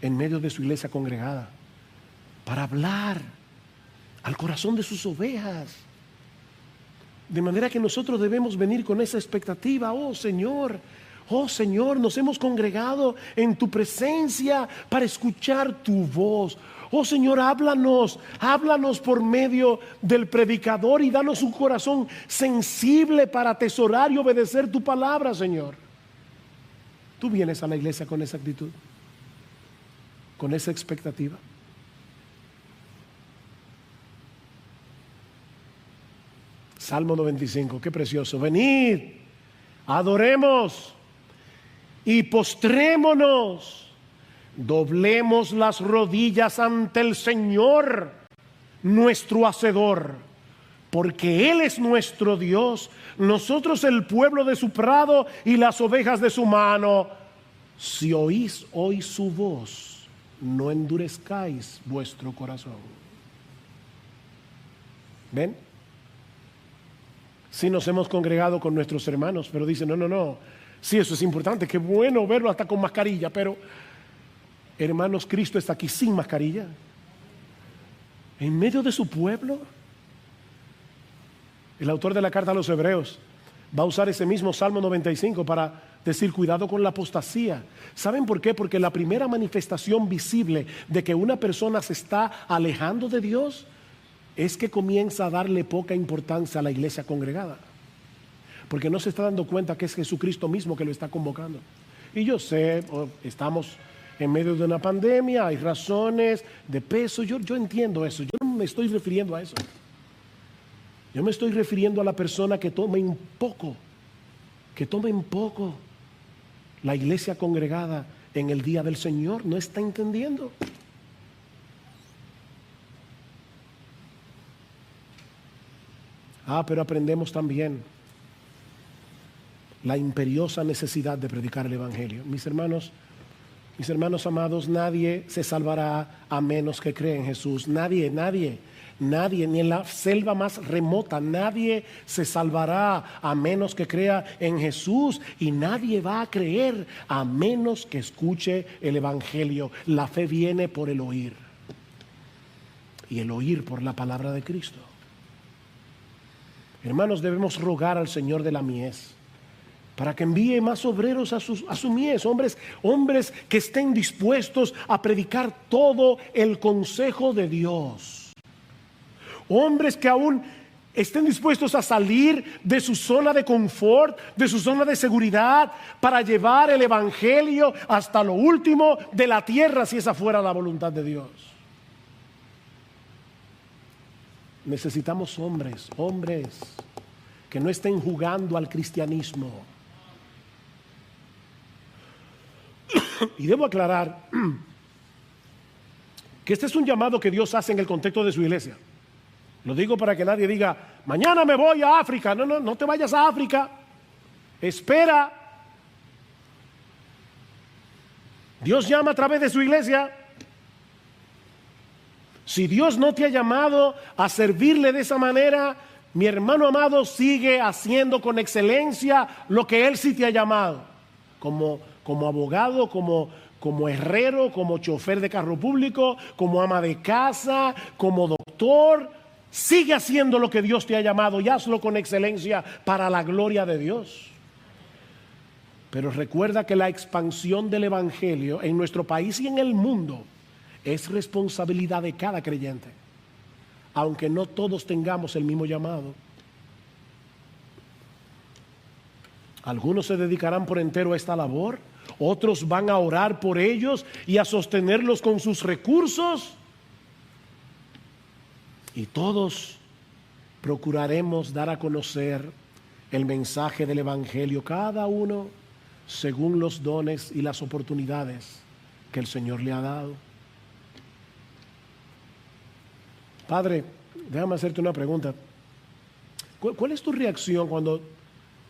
S1: en medio de su iglesia congregada para hablar al corazón de sus ovejas. De manera que nosotros debemos venir con esa expectativa. Oh Señor, nos hemos congregado en tu presencia para escuchar tu voz. Oh Señor, háblanos por medio del predicador y danos un corazón sensible para atesorar y obedecer tu palabra, Señor. ¿Tú vienes a la iglesia con esa actitud? ¿Con esa expectativa? Salmo 95, qué precioso. Venid, adoremos y postrémonos, doblemos las rodillas ante el Señor, nuestro Hacedor, porque Él es nuestro Dios, nosotros el pueblo de su prado y las ovejas de su mano. Si oís hoy su voz, no endurezcáis vuestro corazón. ¿Ven? Sí nos hemos congregado con nuestros hermanos, pero dicen, no, sí, eso es importante, qué bueno verlo hasta con mascarilla, pero hermanos, Cristo está aquí sin mascarilla, en medio de su pueblo. El autor de la carta a los Hebreos va a usar ese mismo Salmo 95 para decir, cuidado con la apostasía. ¿Saben por qué? Porque la primera manifestación visible de que una persona se está alejando de Dios es que comienza a darle poca importancia a la iglesia congregada, porque no se está dando cuenta que es Jesucristo mismo que lo está convocando. Y yo sé, estamos en medio de una pandemia, hay razones de peso, yo entiendo eso, yo no me estoy refiriendo a eso. Yo me estoy refiriendo a la persona que toma en poco la iglesia congregada en el día del Señor. No está entendiendo. Pero aprendemos también la imperiosa necesidad de predicar el Evangelio. Mis hermanos amados, nadie se salvará a menos que crea en Jesús. Nadie, ni en la selva más remota, nadie se salvará a menos que crea en Jesús, y nadie va a creer a menos que escuche el Evangelio. La fe viene por el oír, y el oír por la palabra de Cristo. Hermanos, debemos rogar al Señor de la mies para que envíe más obreros a su mies, hombres que estén dispuestos a predicar todo el consejo de Dios, hombres que aún estén dispuestos a salir de su zona de confort, de su zona de seguridad, para llevar el evangelio hasta lo último de la tierra, si esa fuera la voluntad de Dios. Necesitamos hombres que no estén jugando al cristianismo. Y debo aclarar que este es un llamado que Dios hace en el contexto de su iglesia. Lo digo para que nadie diga, mañana me voy a África. No te vayas a África. Espera. Dios llama a través de su iglesia. Si Dios no te ha llamado a servirle de esa manera, mi hermano amado, sigue haciendo con excelencia lo que Él sí te ha llamado. Como abogado, como herrero, como chofer de carro público, como ama de casa, como doctor. Sigue haciendo lo que Dios te ha llamado y hazlo con excelencia para la gloria de Dios. Pero recuerda que la expansión del evangelio en nuestro país y en el mundo es responsabilidad de cada creyente, aunque no todos tengamos el mismo llamado. Algunos se dedicarán por entero a esta labor, otros van a orar por ellos y a sostenerlos con sus recursos, y todos procuraremos dar a conocer el mensaje del evangelio, cada uno según los dones y las oportunidades que el Señor le ha dado. Padre, déjame hacerte una pregunta. ¿Cuál es tu reacción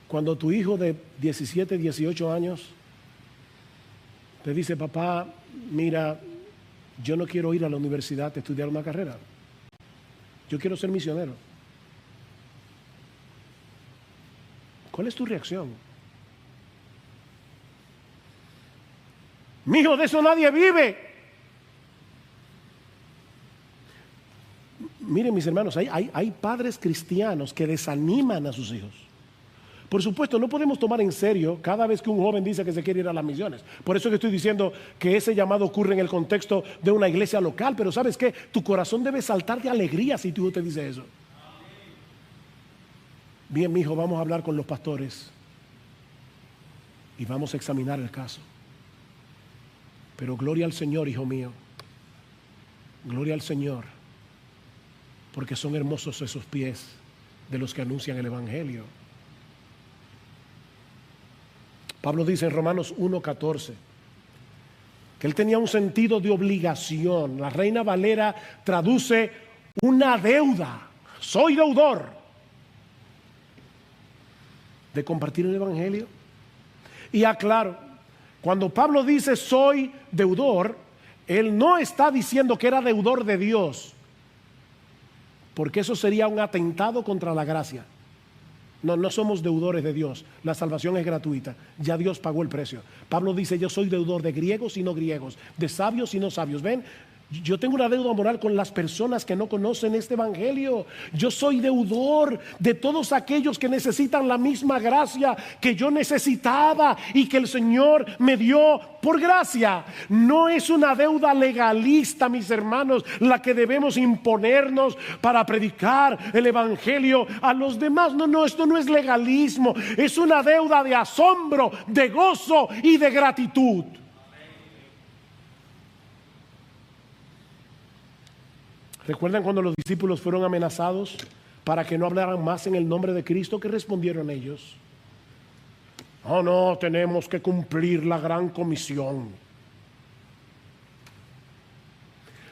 S1: cuando tu hijo de 17, 18 años te dice, papá, mira, yo no quiero ir a la universidad a estudiar una carrera, yo quiero ser misionero? ¿Cuál es tu reacción? Mijo, de eso nadie vive. Miren, mis hermanos, hay padres cristianos que desaniman a sus hijos. Por supuesto, no podemos tomar en serio cada vez que un joven dice que se quiere ir a las misiones. Por eso es que estoy diciendo que ese llamado ocurre en el contexto de una iglesia local. Pero ¿sabes qué? Tu corazón debe saltar de alegría si tu hijo te dice eso. Bien, mi hijo, vamos a hablar con los pastores y vamos a examinar el caso. Pero gloria al Señor, hijo mío. Gloria al Señor, porque son hermosos esos pies de los que anuncian el evangelio. Pablo dice en Romanos 1:14 que él tenía un sentido de obligación. La Reina Valera traduce una deuda. Soy deudor de compartir el evangelio. Y aclaro, cuando Pablo dice soy deudor, él no está diciendo que era deudor de Dios, porque eso sería un atentado contra la gracia. No somos deudores de Dios. La salvación es gratuita. Ya Dios pagó el precio. Pablo dice, yo soy deudor de griegos y no griegos, de sabios y no sabios. ¿Ven? Yo tengo una deuda moral con las personas que no conocen este evangelio. Yo soy deudor de todos aquellos que necesitan la misma gracia que yo necesitaba y que el Señor me dio por gracia. No es una deuda legalista, mis hermanos, la que debemos imponernos para predicar el evangelio a los demás. No, esto no es legalismo. Es una deuda de asombro, de gozo y de gratitud. ¿Recuerdan cuando los discípulos fueron amenazados para que no hablaran más en el nombre de Cristo? ¿Qué respondieron ellos? Oh, no, tenemos que cumplir la gran comisión.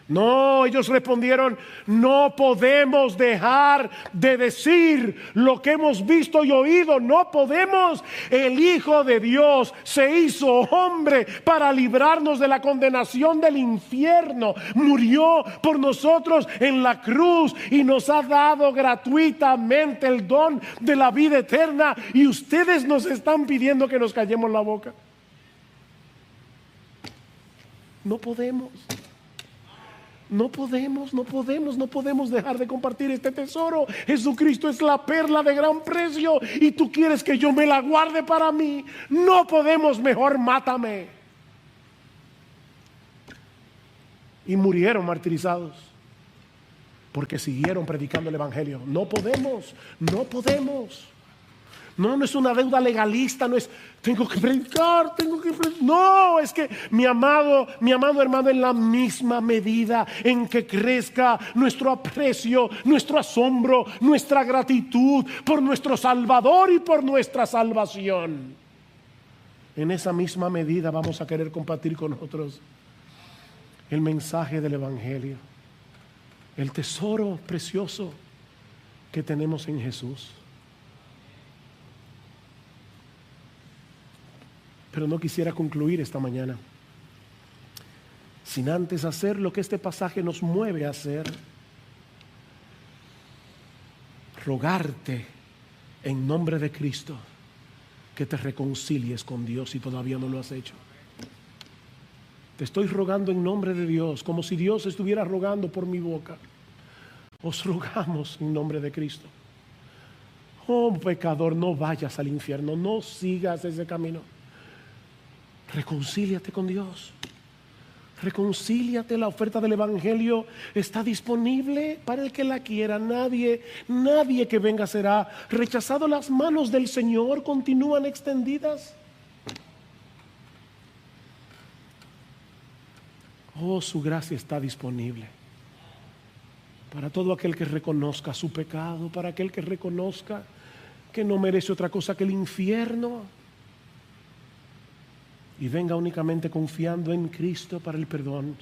S1: No, ellos respondieron, no podemos dejar de decir lo que hemos visto y oído. No podemos. El Hijo de Dios se hizo hombre para librarnos de la condenación del infierno. Murió por nosotros en la cruz y nos ha dado gratuitamente el don de la vida eterna. Y ustedes nos están pidiendo que nos callemos la boca. No podemos. No podemos dejar de compartir este tesoro. Jesucristo es la perla de gran precio y tú quieres que yo me la guarde para mí. No podemos, mejor mátame. Y murieron martirizados porque siguieron predicando el evangelio. No podemos. No es una deuda legalista, no es tengo que predicar. No, es que mi amado hermano, en la misma medida en que crezca nuestro aprecio, nuestro asombro, nuestra gratitud por nuestro Salvador y por nuestra salvación, en esa misma medida vamos a querer compartir con otros el mensaje del evangelio, el tesoro precioso que tenemos en Jesús. Pero no quisiera concluir esta mañana sin antes hacer lo que este pasaje nos mueve a hacer: rogarte en nombre de Cristo que te reconcilies con Dios si todavía no lo has hecho. Te estoy rogando en nombre de Dios, como si Dios estuviera rogando por mi boca. Os rogamos en nombre de Cristo. Oh pecador, no vayas al infierno, no sigas ese camino. Reconcíliate con Dios. Reconcíliate. La oferta del evangelio está disponible para el que la quiera. Nadie que venga será rechazado. Las manos del Señor continúan extendidas. Oh, su gracia está disponible para todo aquel que reconozca su pecado, para aquel que reconozca que no merece otra cosa que el infierno, y venga únicamente confiando en Cristo para el perdón.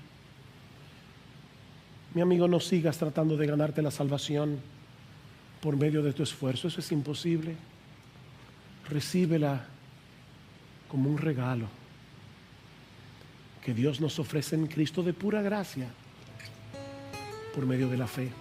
S1: Mi amigo, no sigas tratando de ganarte la salvación por medio de tu esfuerzo. Eso es imposible. Recíbela como un regalo que Dios nos ofrece en Cristo de pura gracia por medio de la fe.